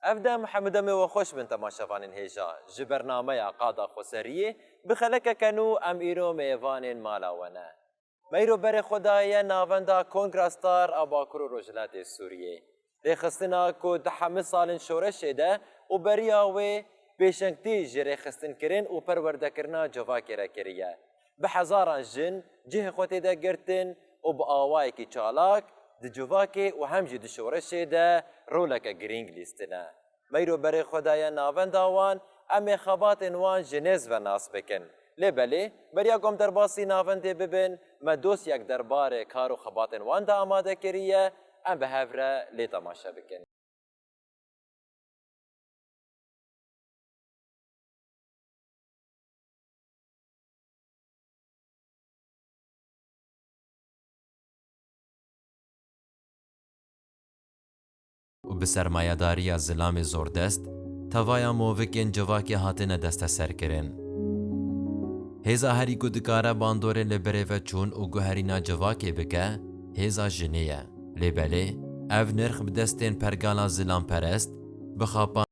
افدا محمد امي وخوش من تماشافان هيجا جي برنامج قادا خسريه بخلك كانو ام ايرو ميفان مالاونا ميرو بر خدايا نافندا كونغراستار اباكرو رجلات سوريه رخصتنا کو دحم سال شورش ده و برياوي بيشنكتي جري خستن كرين و پروردكرنا جوا كرا كريه بحزاران جن جه خوتي ده گرتن و باواي کی چالاك د جواکه و هم جد شورش ده رولک گرینگ لیستنه میرو بر خدای ناوند آوان امی خبات وان جنز و ناس بکن لبلی بریا گم درباسی ناونده ببین ما دوست یک دربار کار و خبات وان دا آماده کریه ام به هفره لی تماشا بکن و به سرمایه‌داری زلام زوردست توایا مووکین جواکی هاتنه دست سر کرن. هزا هری کو دکاره باندور لبره و چون و گوهرینا جواکی بکه هزا جنیه. لبله او نرخ بدستین پرگالا زلام پرست بخاپان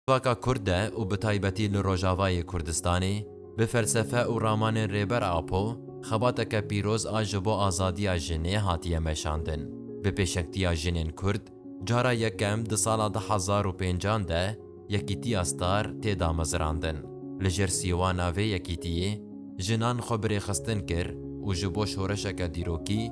واکا کرده و به تایبتی لروجاوای کردستانی به فلسفه و رامان ریبر آپو خباتک پیروز آجبو آزادی جنه هاتیه مشاندن. به پیشکتی جنین کرد جارا یکم ده سالا 2005 ده یکیتی استار تیدا مزراندن. لجر سیوانا و یکیتی جنان خبری خستن کر و جبو شورشک دیروکی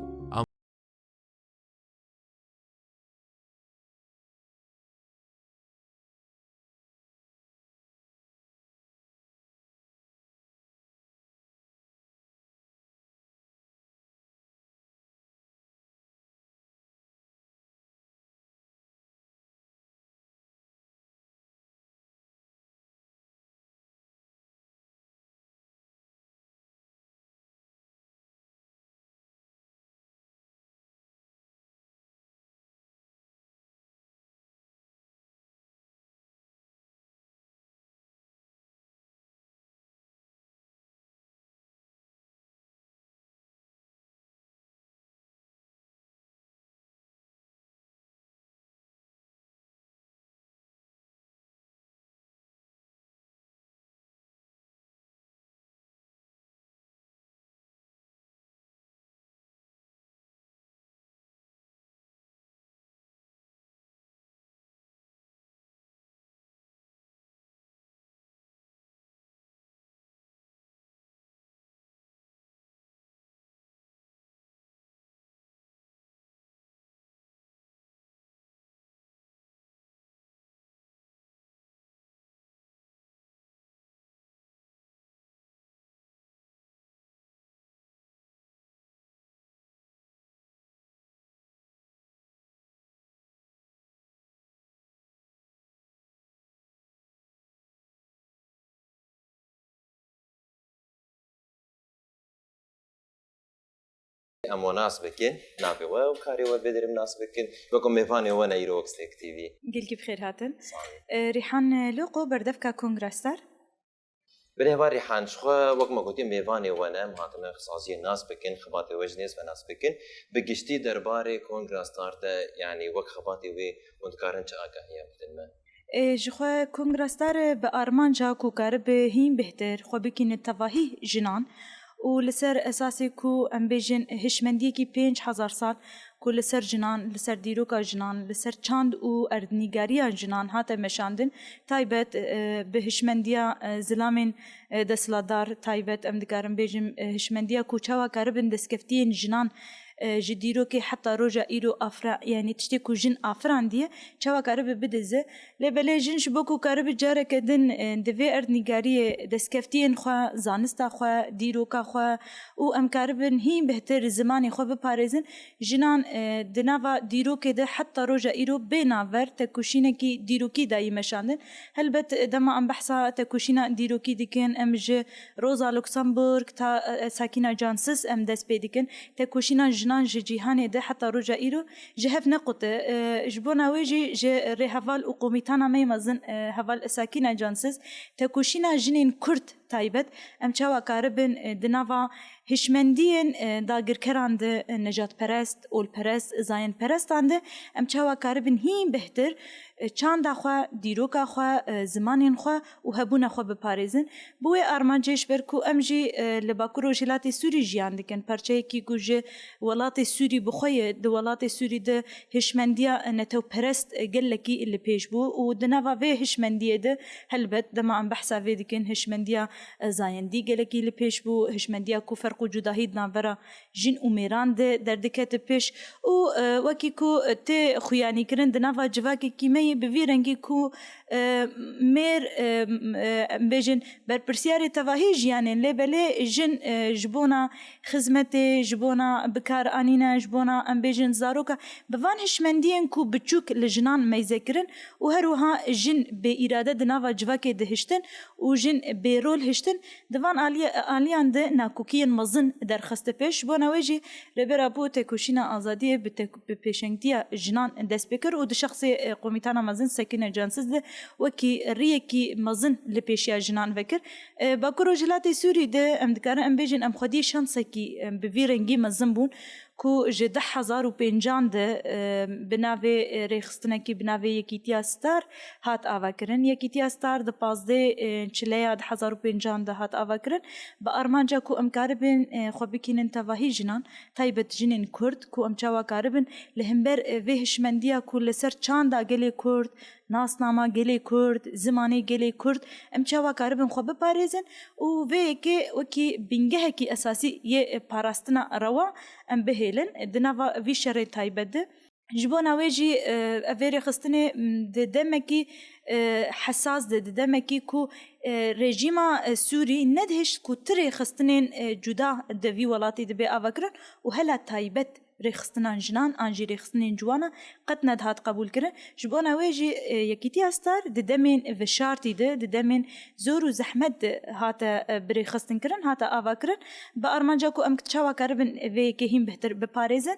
امو ناس بکن نابی و کاری و بدرم ناس بکن وکم میفانی و نیروکس تک تیوی قلقي بخير هاتن ريحان لوقو بردفكا كونغراستر بله واری حنشخوا وقت ما قلتي میفانی و نه مهاتنا خصاصی ناس بکن خباتی وجنیس و ناس بکن بگشتی درباره کنگراستار تا یعنی وقت خباتی و مدکارن چه آگاهی بدن ما جخوا كونغراستر بأرمان جا كوكار بهين بهتر خو بكين التواهي جنان و لسر اساسی کو ام بیجن هشمندی کی 5000 سال کو لسر جنان لسر دیروکا جنان لسر چاند و اردنیگاری جنان هات مشاندن تایبت به هشمندیا زلامن دسلادار تایبت ام دکارم بیجم هشمندیا کو چاوا کربن دسکفتین جنان جديرو كي حتى روجا إيرو أفرا يعني تشتكو جن أفران دي شوا كارب بدزة لبلا جن شبكو كارب جارة كدن دفي أرد نجارية دسكفتين خوا زانستا خوا ديروكا خوا و أم كاربن هي بهتر زماني خوا بباريزن جنان دنافا ديرو كده حتى روجا إيرو بينافر تكوشينا كي ديروكي داي مشاندن هلبت دما أم بحثا تكوشينا ديروكي ديكن أم جي روزا لوكسمبورغ تا ساكينا جانسس أم دس بيديكن تكوشينا جنان جي جيهاني ده حتى رجا إيرو جهف نقطة جبونا ويجي جي رهفال وقوميتانا ميمزن هفال ساكينة جانسز تكوشينا جنين كرد تايبت ام چاوا کاربن دناوا هشمندین داگر کران ده نجات پرست اول پرست زاین پرستان ده ام چاوا کاربن هیم بهتر چند خوا دیروکا خوا زمانین خوا و هبونا خوا بپارێزن بوی ئارمانجێش بەرکو ئەمژی لە باکوور و ژێلاتی سووری ژیان دکەن پەرچەیەکی گوژێ وڵاتی سووری بخۆیە د وڵاتی سووری د هشمندیا نەتەو پەرست گەلێکی لە پێش بوو و دناوا vê هشمندیە de هەلبەت دەما ئەم بەحسا vê dikin هشمندیا زایندی گەلێکی لە پێش بوو هشمندیا ku فەرق و جوداهی ناڤەرا ژین û mêran de derdikete pêş û wekî ku tê xuyanikirin di nava civakekî me bi vî rengî ku mêr bêjin berpirsiyarê tevahî jiyanên lêbelê jin ji bona xizmetê ji bona bikaranîne ji bona em bêjin zaroka bi van hişmendiyên ku biçûk li jinan meyzekirin û her wiha jin bê îrade di nava civakê dihiştin û jin bêrol hiştin di van aliyan de nakokiyên mezin derxiste pêş ji bona wê jî rêbera bu têkoşîna azadiyê bi pêşengtiya jinan dest pê kir û di şexsê komîtana mezin Sekîne Cansiz de wekî rêyekî mezin li pêşiya jinan vekir Bakur û Jilatê Sûrî de em dikarin em bêjin em xwedî şansekî bi vî rengî mezin bûn ku ji 10,050 de bi navê rêxistinekî bi navê Yekîtiya Star hat avakirin Yekîtiya Star di 15 çileya 10,050 de hat avakirin bi armanca ku em karibin xwe bikînin tevahî jinan taybet jinên Kurd ku em çawa karibin li hember vê hişmendiya ku li ser çanda gelê Kurd nasnama gelê Kurd zimanê gelê Kurd em çawa karibin xwe biparêzin û vê yekê wekî bingehekî esasî yê parastina rewa em bihêlin di nava vî şerê taybet de ji bona wê jî ev rêxistinê di demekî hesas de di demekî ku rejîma Sûrî nedihişt ku ti rêxistinên cuda di vî welatê dibe avakirin û hela taybet rêxistinan jinan an jî rêxistinên ciwanan qet nedihat qebûl kirin ji bona wê jî Yekîtiya Star di demên veşartî de di demên zor û zehmet de hate birêxistin kirin hate avakirin bi armanca ku em çawa karibin vê yekê hîn bihtir biparêzin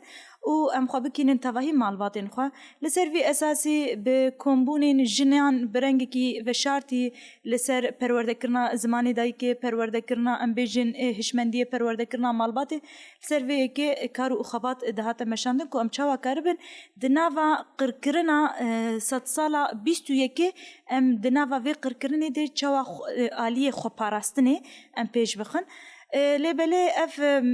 û em xwe bikînin tevahî malbatên xwe li ser vî esasî bi kombûnên jinan bi rengekî veşartî li ser perwerdekirina zimanê dayîkê perwerdekirina em bêjin hişmendiyê perwerdekirina malbatê li ser vê yekê kar û xebat dihate meşandin ku em çawa karibin di nava qirkirina sed sala 21 em di nava vê qirkirinê de çawa aliyê xweparastinê em pêş bixin lêbelê ev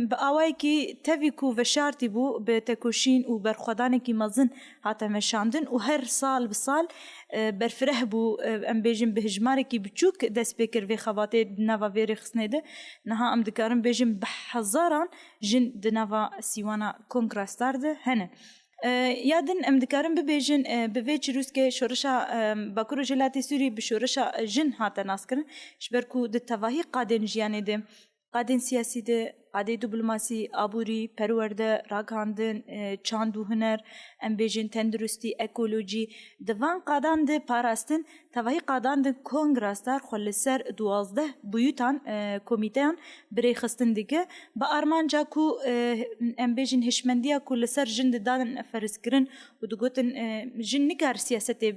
bi awayekî tevî ku veşartî bû bi tekoşîn û berxwedanekî mezin hate meşandin û her sal bi sal berfireh bû em bêjin bi hejmarekî biçûk dest pê kir vê xebatê di nava vê rêxistinê de niha em dikarin bêjin bi hezaran jin di nava sîwana Kongra Star de hene yadin em dikarin bibêjin bi vê çîrûskê şoreşa Bakur û Jilatê Sûrî bi şoreşa jin hate naskirin ji ber ku di tevahî qadên jiyanê de qadên siyasî de qadê diplomasî aborî perwerde ragihandin çand û huner em bêjin tenduristî ekolojî di van qadan de parastin tevahî qadan de Kongra Star xwe li ser 12 bûyûtan komîteyan birêxistin dike bi armanca ku em bêjin hişmendiya ku li ser jin didadin ferîzkirin û digotin jin nikar siyasetê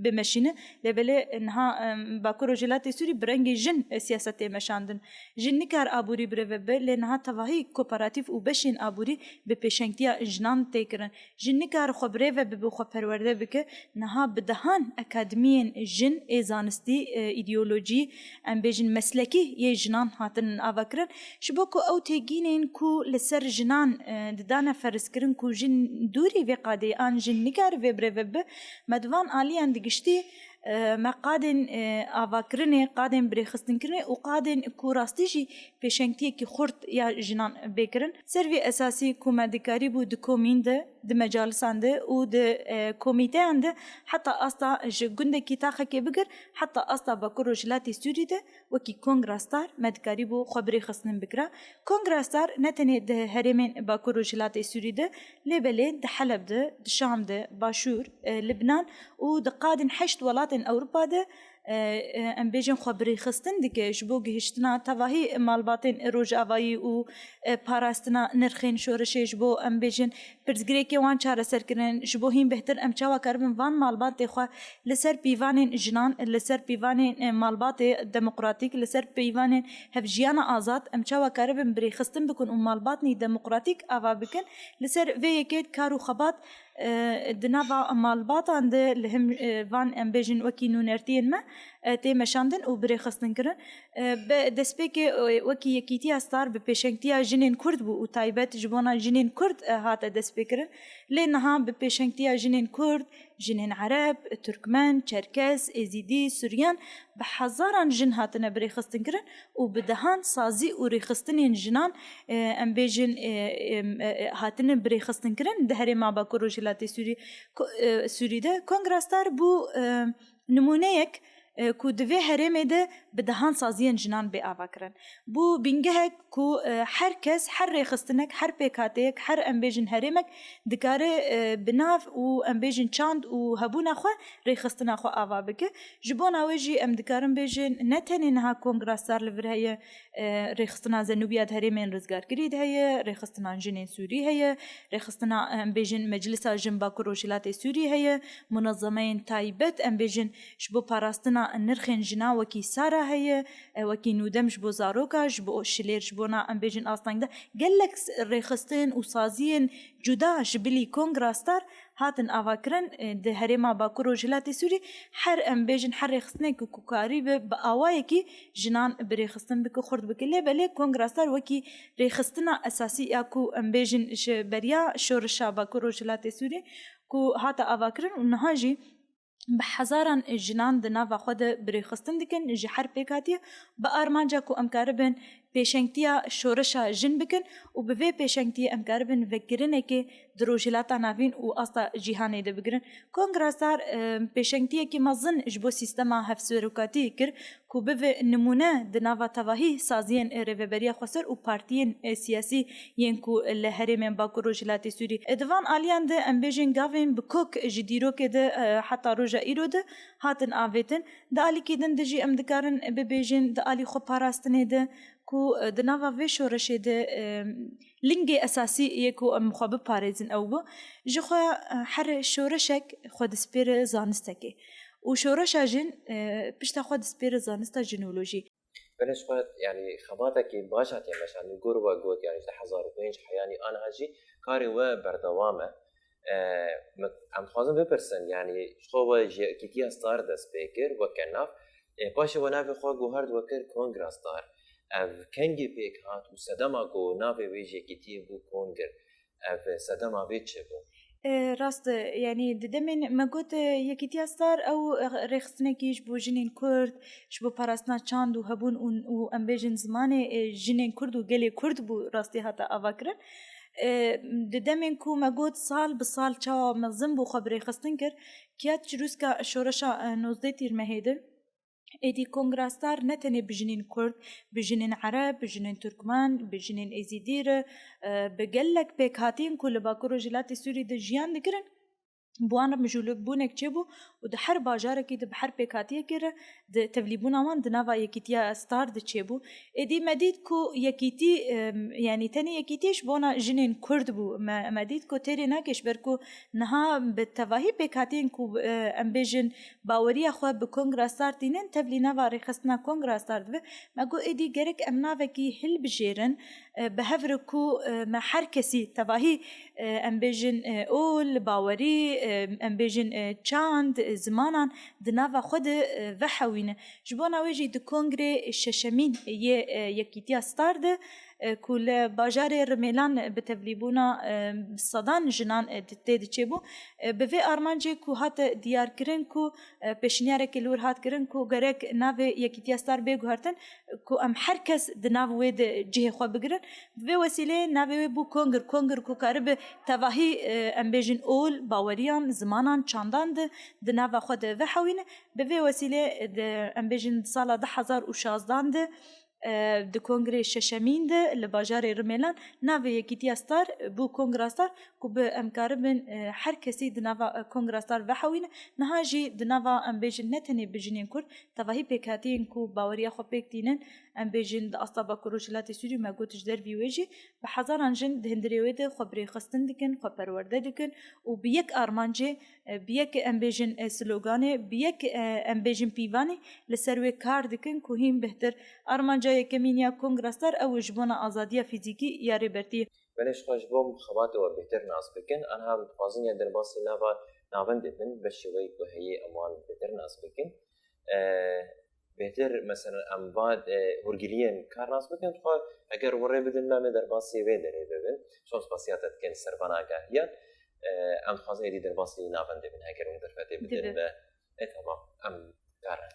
bimeşîne lêbelê niha Bakur û Jilatê Sûrî bi rengê jin siyasetê meşandin jin nikar aborî birêve be lê niha tevahî kooperatif û beşên aborî bi pêşengtiya jinan tê kirin jin nikar xwe birêve bibe xwe perwerde bike niha bi dehan akademiyên jin ê zanistî îdeolojî em bêjin meslekî yê jinan hatin avakirin ji bo ku ew têgînên ku li ser jinan didane ferîzkirin ku jin dûrî vê qadê an jin nikar vê birêve bibe me di van aliyan digiştî me qadên avakirinê qadên birêxistinkirinê û qadên ku rastî jî pêşengtiyekî xurt ya jinan bêkirin ser vê esasî ku me dikarî bû di komîn de di mecalisan de û di komîteyan de heta asta ji gundekî taxekê bigir heta asta Bakur û Jilatê Sûrî de wekî Kongra Star me dikarî bû xwe birêxistin bikira Kongra Star ne tenê di herêmên Bakur û Jilatê Sûrî de lêbelê di Heleb de di Şam de Başûr Libnan û di qadên 8 welatên Ewropa de ام بیجن خبری خستن دیگه جبو گهشتنا تواهی مالباتین روجاوایی و پاراستنا نرخین شورشی جبو ام بیجن پرزگری که وان چاره سر کرن جبو هیم بهتر ام چاوا کربن وان مالبات دخوا لسر پیوانین جنان لسر پیوانین مالبات دموکراتیک لسر پیوانین هفجیانا آزاد ام چاوا کربن بری خستن بکن و مالبات نی دموکراتیک آوا بکن لسر وی یکید کارو خبات دناوا مالباتان ده لهم وان ام بیجن وکی نونرتین ما تی مشاندن و بری خستن کرن به دسپیک وکی یکیتی استار به پیشنگتیا جنین کرد بو و تایبت جبونا جنین کرد هات دسپیکرن لینها به پیشنگتیا جنین کرد جنین عرب ترکمن چرکس ازیدی سوریان به هزاران جن هاتن بری خستن کرن و بدهان سازی و ری خستن جنان ام بیجن هاتن بری خستن کرن ده هری ما با کروجلاتی سوری ده کنگرستار بو نمونه یک کو دوی هرمه ده بدهان سازیان جنان به آوا کرن بو بینگه کو هر کس هر ریخستنک هر پیکاتیک هر امبیجن هرمک دکاره بناف و امبیجن چاند و هبونا خو ریخستنا خو آوا بکه جبونا وجی ام دکارم بیجن نتنی نها کنگراسار لور هی ریخستنا زنوبیات هرمین رزگار کرید هی ریخستنا جنین سوری هی ریخستنا امبیجن مجلس جنبا کروشلات سوری هی منظمین تایبت امبیجن جبو پاراستنا نرخین جنا وکی سارا هي وکی نودمش بو زاروکاش بو شليرش بونا ام بيجن اصلا قالك ريخستين وصازين جداش بلي كونغراستار هاتن افاكرن ده هرما باكرو جلاتي سوري حر ام بيجن حر ريخستنك كوكاري باوايكي جنان بريخستن بك خرد بك لي بلي كونغراستار وكي ريخستنا اساسي ياكو ام بيجن بريا شورشا باكرو جلاتي سوري كو هاتا افاكرن ونهاجي بحزاران جنان دناوا خود بريخستن دكن جي حر بيكاتي بارمانجا كو امكاربن پیشنگتیا شورشا جن بکن و به وی پیشنگتی امکاربن وکرنه که دروجلاتا نافین و اصلا جهانی ده بگرن کنگراسار پیشنگتی که مزن جبو سیستما هفسوروکاتی کر کو به نمونه دناوا تواهی سازین ریوبریا خسر و پارتین سیاسی ین کو لهرم با دروجلاتی سوری ادوان الیان ده امبیجن گاوین بکوک جدیرو که ده حتی روجا ایرو ده هاتن آویتن ده آلی که دن دجی امدکارن ببیجن ده آلی خو پاراستنه ده کو دناوا وی شورشه ده لنگی اساسی یکو مخابه پارێزن ئەو بوو ji xwe her şoreşek xwe dispêre zanisteke û şoreşa jin pişta xwe dispêre zanista jinolojî بنش خود يعني خباتك باشات يعني مشان نقول وقوت يعني 2005 حياني انا هجي كاري و بردوامه ام خوازم بپرسن يعني شو كيتيا ستار ده سبيكر وكناف باشه و ناف خو گوهرد وكر كونغراس ستار اف کنگی پیک هات و صدما گو ناوی ویجی کتیه بو کنگر اف صدما ویچه بو راست يعني دمن ما قلت يكيتيا ستار او رخصنكيش بو جنين كرد شبو باراسنا چاند و هبون و امبيجن زمانه جنين كرد و گلي كرد بو راستي هاتا افاكرن دمن كو ما قلت سال بسال چاوا مزم بو خبري خستن كر كيات جروسكا شورشا 19 تيرمهيده ایدی کنگراستار نتنی بجنین کرد، بجنین عرب، بجنین ترکمان، بجنین ازیدیر، بگلک پیکاتین کل باکرو جلاتی سوری ده جیان دکرن. بوانا مجولك بونك جيبو وده حر باجارة كده بحر بيكاتية كده ده تفليبونا وان ده نافا يكيتيا ستار ده جيبو ادي مديد كو يكيتي يعني تاني يكيتيش بونا جنين كرد بو مديد كو تيري ناكش بركو نها بالتفاهي بيكاتين كو امبيجن باوريا خوا بكونغراس ستار تينين تفلي نافا ريخستنا كونغراس ستار ده ماقو ادي جرك امنافا كي هل بجيرن بهفركو ما حركسي تفاهي امبيجن اول باوري امبيجن چاند زمانان دناوا خود وحوینه جبونا ویجی د کنگره ششمین یکیتیا ستارد کل باجار رمیلان بتبلیبونا صدان جنان دتید چبو به وی آرمانجی کو هات دیار کرن کو پیشنیاره کلور هات کرن کو گرک ناو یکیتیا ستار بگو هرتن کو ام هر کس د ناو ود جه خو بگرن به وسیله ناو بو کنگر کو کارب تواهی امبیجن اول باوریان زمانان چاندان د ناو خود وحوینه به وسیله د امبیجن سال 2016 د کنگره ششمین ده لباجار رمیلان ناوی یکیتیا ستار بو کنگره ستار کو به امکار بن هر کسی د ناوا کنگره ستار وحوین نها جی د ناوا ام بیجن نتنی بجنین کور تواهی پیکاتین کو باوریا خو پیکتینن ام بیجن د اصابه کروشلات سوری ما گوتش در ویوجی به هزاران جن د هندریوی ده خبری خستن دکن خو پرورده دکن و بیک ارمانجه بیک ام بیجن سلوگانه بیک ام بیجن پیوانی لسروی کار دکن کو هیم بهتر ارمانجه یکمینیا کنگرستار او جبونا آزادی فیزیکی یاری برتی بلش خوش بوم خبات و بهتر ناس بکن آنها خوازن یا درباسی نوا ناوند من بشوی که هی امان بهتر ناس بکن بهتر مثلا امواد هرگیلین کار ناس بکن خواه اگر وره بدن نام درباسی وی داره ببین شون سپاسیاتت کن سربانا گاهیان ام خوازن یدی درباسی ناوند بین اگر اون درفتی بدن تمام ام کاره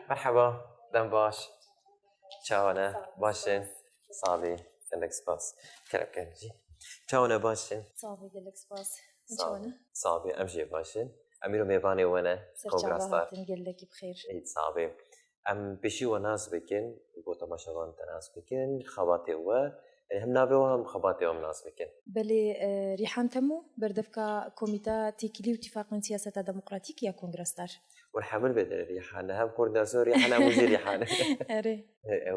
مرحبا دم باش چاونه باشین صافي عندك سباس كلام كنجي چاونه باشین صافي قال لك سباس صافي امشي باشین اميرو ميفاني وانا كوغراستار قال لك بخير عيد صافي ام بشي وناس بكن بو تماشاوان تناس بكن خواتي و هم نابي وهم خواتي وهم ناس بكن بلي ريحان تمو بردفكا كوميتا تيكلي واتفاق سياسة ديمقراطيك يا كونغراستار والحمل بدل ريحان هم كوردا سوري ريحان ابو زي ريحان اري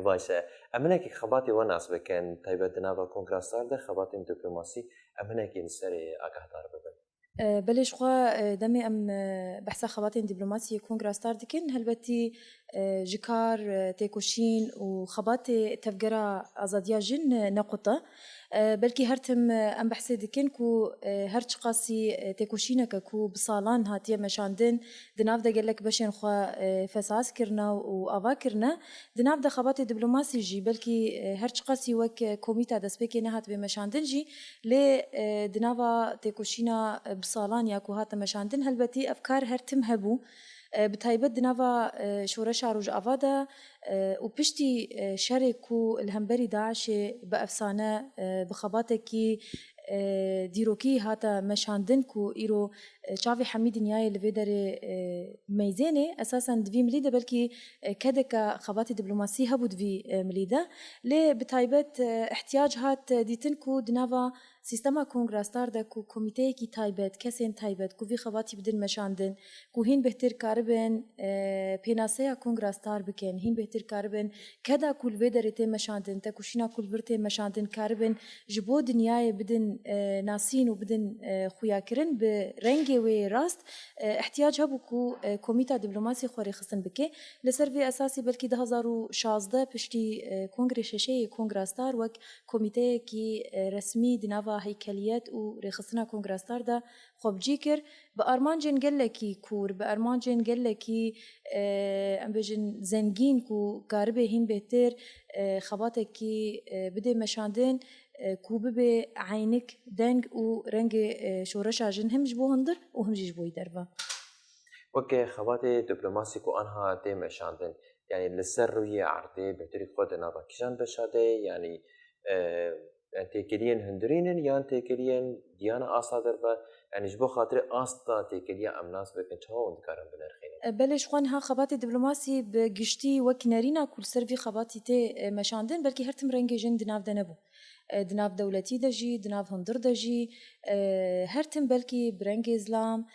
باشا امنك خواتي وناس بكن طيب دنابا كونغراستار ده خواتي دبلوماسي امنك نسري اكهدار ببن بلي شخوا دمي ام بحثا خباتين دبلوماسية كونغراستار دكن هلبتي جكار تيكوشين وخباتي تفجرا ازاديا جن نقطة بلكي هرتم ام بحثي دكن كو هرچ قاسي تيكوشينك كو بصالان هاتيه مشاندن دناف دا قالك بشين خوا فساس كرنا وافا كرنا دناف دا خباتي دبلوماسي جي بلكي هرچ قاسي وك كوميتا دسبيكي نهات بمشاندن جي لي دنافا تيكوشينا بصالان ياكو هات مشاندن هلبتي افكار هرتم هبو بتايبت دنافا شورش عروج افادا وبشتي شاركو الهمبري داعش بأفسانة بخباتكي ديروكي هاتا مشاندن كو إيرو شافي حميد نياي لفيدري ميزاني أساسا دفي مليدة بلكي كدك خباتي دبلوماسي هبو دفي مليدة لي بتايبت احتياج هات ديتنكو دنافا سيستما كونغراستار دا كو كوميتي كي تايبت كسين تايبت كو في خباتي بدن مشاندن كو هين بهتر كاربن بيناسيا كونغراستار بكن هين بهتر كاربن كدا كل فيدري تي مشاندن تكوشينا كل برتي مشاندن كاربن جبو دنياي بدن ناسين وبدن خوياكرن برنجي وي راست احتياج هبو كو كوميتا دبلوماسي خوري خصن بكي لسرفي اساسي بلكي 2016 بشتي كونغري ششي كونغراستار وك كوميتي كي رسمي دنافا هيكليات ورخصنا كونغراستار دا خب جيكر بأرمانجن قلكي كور بأرمانجن قلكي ام بجن زنگين كو قاربه هين بهتر خباتكي بده مشاندن كو ببه عينك دنگ و رنگ شورشا جن هم جبو هندر و هم جبو يدربا وكي خواتي دبلوماسي كو انها تي مشاندن يعني لسر روية عرضي بهتري خود نابا كشان بشاده يعني تيكليين هندرينن يان تيكليين ديانا آسا دربا يعني جبو خاطر آستا تيكليا أمناس بكن چهو اندكارن بنرخينه بلش خوان ها خباتي دبلوماسي بگشتي وكنارينا كل سرفي خباتي تي مشاندن بلكي هرتم رنگي جن دناف دنبو دناف دولتي دجي دناف هندر دجي هرتم بلكي برنگي إسلام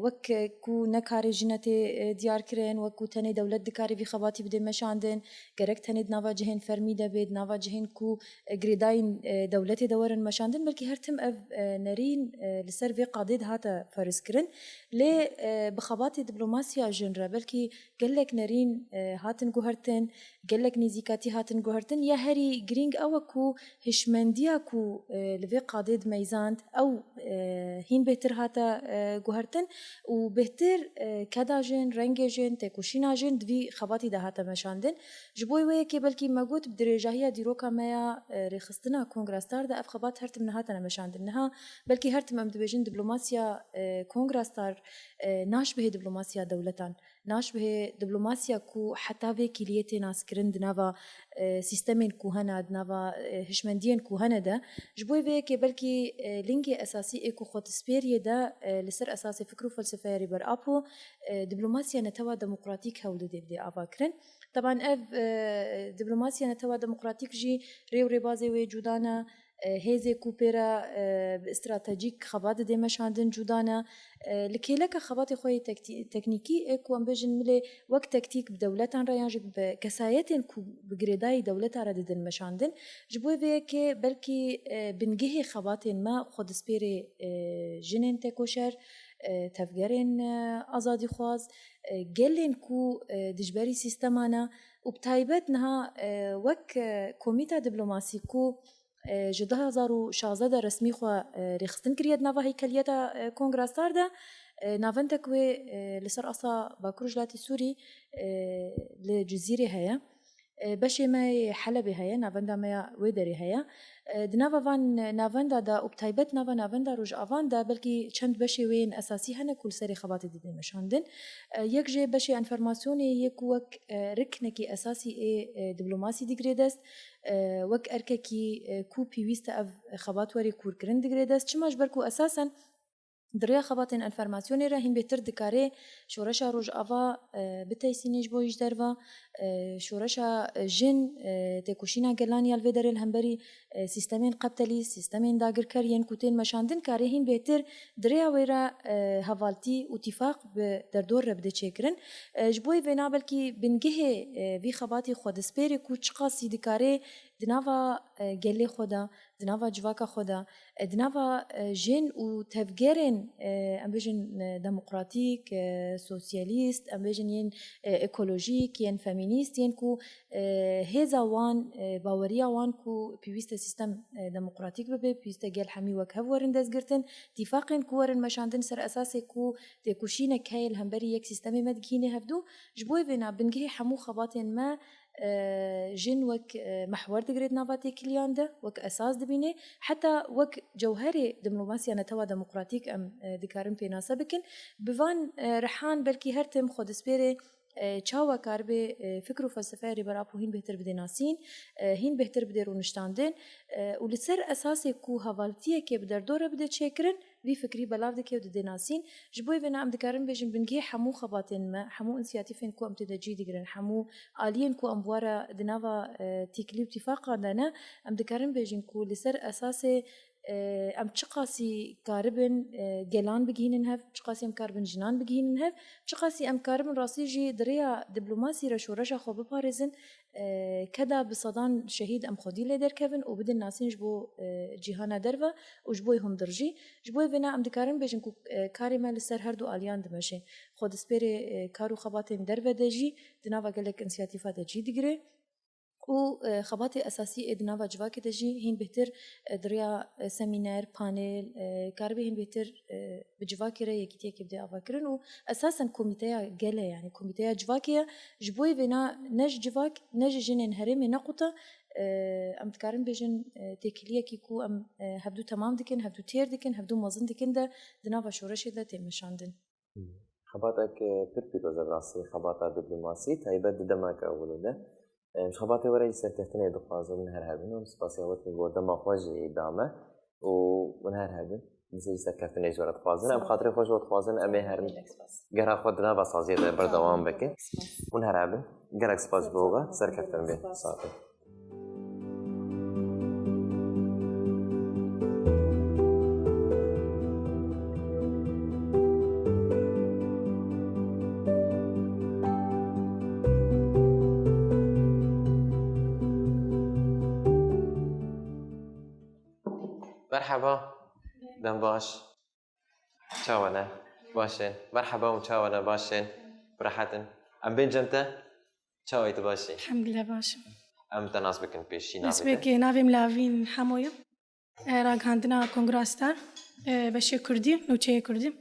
وك كو نكاري جنتي ديار كرين وكو تاني دولت دكاري في خباتي بدي مشاندن قرق تاني دنافا جهن فرمي دبي دنافا جهن كو قريداين دولتي دورن مشاندن بلكي هرتم اف نارين لسر في قاديد هاتا فارس كرين لي بخباتي دبلوماسيا جنرا بلكي قلك نارين هاتن قهرتن قلك نيزيكاتي هاتن قهرتن يا هري جرينج او كو هشمنديا كو لفي قاديد ميزاند او هین بهتر هاتا گوهرتن و بهتر کدا جن رنگ جن تکوشینا جن دوی خباتی ده هاتا مشاندن جبوی وی که بلکی مگوت بدرجاهی دیروکا میا رخصتنا کنگرستار ده اف خبات هرتم نهاتا مشاندن نها بلکی هرتم ام دبیجن دیپلوماسیا کنگرستار ناش به دیپلوماسیا دولتان ناش به دیپلوماسیا کو حتی به کلیت ناس کرند نوا سیستمین کوهنه نوا هشمندین کوهنه ده جبوی وی که بلکی لینک اساسی اکو خود سپیری ده لسر اساس فکر و فلسفه ریبر اپو دیپلوماسیا نتوا دموکراتیک هول دی آواکرن طبعا اف دیپلوماسیا نتوا دموکراتیک جی ریو ریبازی و جودانه هیزی کوپیرا استراتژیک خبات دی مشاندن جودانه لکیلک خبات خوی تکنیکی اکو ام بجن ملی وقت تکتیک بدولتان را یعنی بکسایتن کو بگریدای دولت را ددن مشاندن جبوی وی که بلکی بنگه خبات ما خود سپیری جنین تکوشر تفگرین آزادی خواز گلین کو دجبری سیستمانا و بتایبت نها وک کمیتا دیپلوماسی کو جده 2016 رسمی خو رخصتن کرید نوا هیکلیتا کنگرستار ده ناونتک و لسر اصلا باکروجلاتی سوری لجزیره هيا بشي ما حلبي هيا نافندا ما ويدري هيا دنافا فان نافندا دا وبتايبت نافندا روج افاندا بلكي چند بشي وين اساسي هنا كل سري خبات دي مشاندن يك جي بشي انفورماسيوني يك وك ركنكي اساسي اي دبلوماسي ديغريدست وك ارككي كو بيويست اف خبات وري كور كرن ديغريدست چماش بركو اساسا دریا خباتن انفرماسیونی را هین بهتر دکاره شورش روج آوا بتایسینیش بویش دروا شورش جن تکوشینا گلانی الودر الهمبری سیستمین قبطلی سیستمین داگر کرین کوتین مشاندن کاره هین بهتر دریا ویرا حوالتی اتفاق در دور را بده چکرن جبوی وینا بلکی بنگه وی خباتی خود سپیری کو چقاسی دکاره دناوا گلی خدا دناوا جواکا خدا دناوا جن و تفگرن ام بيجن ديمقراطيك سوسياليست ام بيجن ين ايكولوجيك ين فيمينيست ين كو هيزا وان باوريا وان كو بيويست سيستم ديمقراطيك ببي بيويست جيل حمي وك هورن دزغرتن اتفاقن كورن مشاندن سر اساسي كو تكوشينا كايل همبري يك سيستمي مدكيني هفدو جبوي بنا بنجي حمو خباتن ما جن وك محور دقريد نافاتي كليان ده وك أساس دبيني حتى وك جوهري دبلوماسيا نتوا ديمقراطيك أم دكارن بيناسا بكن بفان رحان بلكي هرتم خود سبيري چاوا کاربه فکر و فلسفه ریبرابو هین بهتر بده ناسین هین بهتر بده رونشتاندن و لسر اساس کو حوالتیه که بدر دوره بده چکرن وی فکری بلاو ده که بده ناسین جبوی ونا ام دکارن بجن بنگی حمو خباتن ما حمو انسياتيفن کو ام تدجی دیگرن حمو آلین کو ام بوارا دناوا تیکلی اتفاق دانا ام دکارن بجن کو لسر اساس ام چقاسی کاربن گلان بگینن هف چقاسی ام کاربن جنان بگینن هف چقاسی ام کاربن راسي جي دريا دبلوماسي را شورشا خو بپارزن كدا بصدان شهيد ام خودي لدر كيفن وبدن ناسين جبو جيهانا دروا وجبوي هم درجي جبوي بنا ام دكارن بيجن كو كاري مال سر هردو اليان دمشي خود سپيري كارو خباتين دروا دجي دناوا گلك انسياتيفا دجي دگري و خباتي أساسي إدنا وجواك دجي هين بهتر دريا سمينار بانيل كاربي هين بهتر بجواك رأي كتير كبدي أفكرن و أساسا كوميتيا جلة يعني كوميتيا جواكيا جبوي بنا نج جواك نج جنين هرمي نقطة أم تكارن بيجن تكلية كيكو أم هبدو تمام دكن هبدو تير دكن هبدو مازن دكن ده دنا وشورش ده تمشاندن خباتك بيربيتو زبراسي خباتا دبلوماسي تايبت دمك أولو ده مش خباتي ورا يسرتفتني دقازو من هر هبن ومسباسي هوت نقول دم خواجي دامه ومن هر هبن مثل يسرتفتني جورا تخوازن ام خاطري خوش وتخوازن ام هر جرا خدنا بسازيه ده بردوام بك من هر هبن جرا سباس بوغا سركفتن به صافي مرحبا دم باش چاوانه باشین مرحبا و چاوانه باشین براحتن ام بین جمته چاویت باشی الحمد لله باشم ام تناس بکن پیشی اسمك نافي ملاوين حموية راك عندنا كونغراستار بشي كردي نوتشي كردي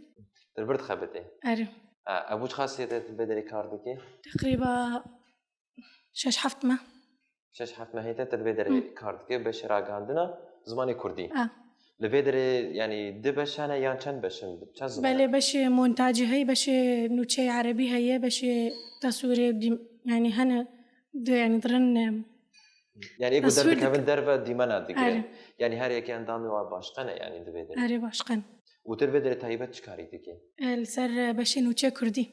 تربرت خبتي أري ابوش خاصية تبدري كاردكي تقريبا 6-7 ما شش حفت مهيتا تبدري كاردكي باش راقاندنا زماني كردي اه لبدري يعني دبش انا يان چند بشم چند زمان بله بشي مونتاجي هي بشي نوتشي عربي هي بشي تصوير يعني هنا يعني درن يعني يقول تصوير دربك هبن دربه ديمانا دقرين أري. يعني هر يكي اندامي واباشقنا يعني دبدري أري باشقن وتربدري تايبت چكاري دكي السر بشي نوتشي كردي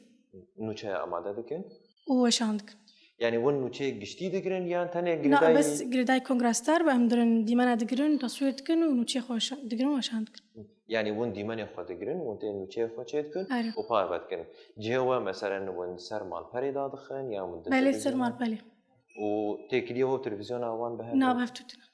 نوچه اماده دكن وشاندك يعني ون نوچه گشتي دقرين يان تاني لا قرداي بس قرداي كونغراستار بهم درن ديمانا دقرن تصوير دكن ونوتشي خوش دقرن وشاندك يعني ون ديماني خو دقرين ون تي نوچه خو چيدكن أري. وبا بدكن جهوا مثلا ون سر مال بري دادخن يا من بله سر مال بله وتكليه هو تلفزيون اوان بهن نا بفتوتنا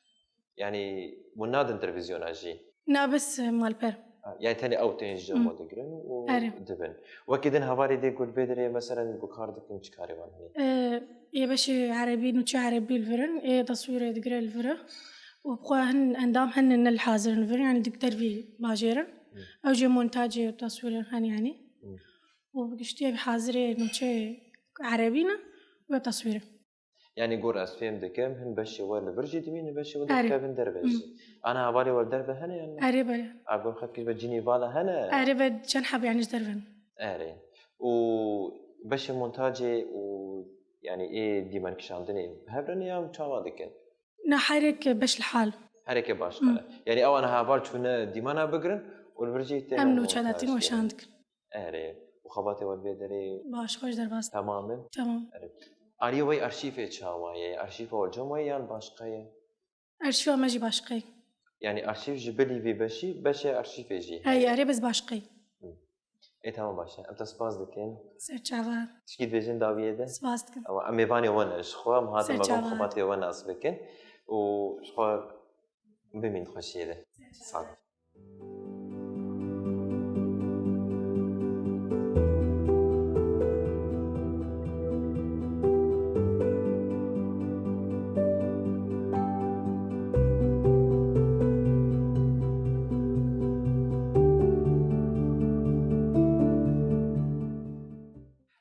يعني ونادن تلفزيون اجي نا بس مال بر يعني تاني او تنجا ما دقرن أري. ودبن وكدن هواري دي قول بدري مثلا بكاردكن چكاري وان هني إيه بشي عربي نوتشي عربي الفرن إيه تصوير دقرا الفرن وبقوا هن اندام هن الحاضر الفرن يعني دقدر بي باجيرن او جي مونتاجي وتصوير هن يعني وبقشتي بحاضر نوتشي عربينا وتصوير يعني قول اسفيم دكم هن بشي ولا برجي دمين بشي ولا أري. كابن دربش انا هواري ولا دربه هنا يعني عربي اقول خفيف بجيني فالا هنا عربي جنحب يعني جدرفن اري وبشي مونتاجي يعني ايه ديمان كشاندني هبرني يا چاوا دكن نحرك بش الحال هركه باش قال يعني او انا هافال شونه ديمانا بقرن والبرجي تاني امنو شاداتين وشاندك اري وخباتي والبيدري باش خوش درباست تماما تمام اري وي ارشيفه چاوايه ارشيفه والجمعيه يان باشقيه ارشيو ماجي باشقي يعني ارشيف جبلي في بشي ارشيفه جي هاي اري بس باشقي اي تمام باشا انت سباس دكين سرچاوا تشكيد بيجن داويه ده سباستكن او اميفاني وانا شخوا هذا ما سرچاوا. خباتي وانا اسبكن وشخوا بمين خوشيه ده صادق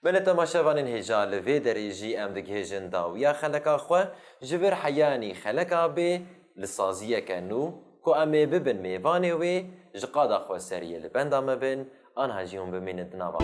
بله تماشاوانین هیجا لوی دریجی ام دگهجن داویا خلقا خو جبر حیانی خلقا به لسازیه کنو کو امه ببن میوانه وی جقادا خو سریه لبندا مبن آنها جیون بمینت نوا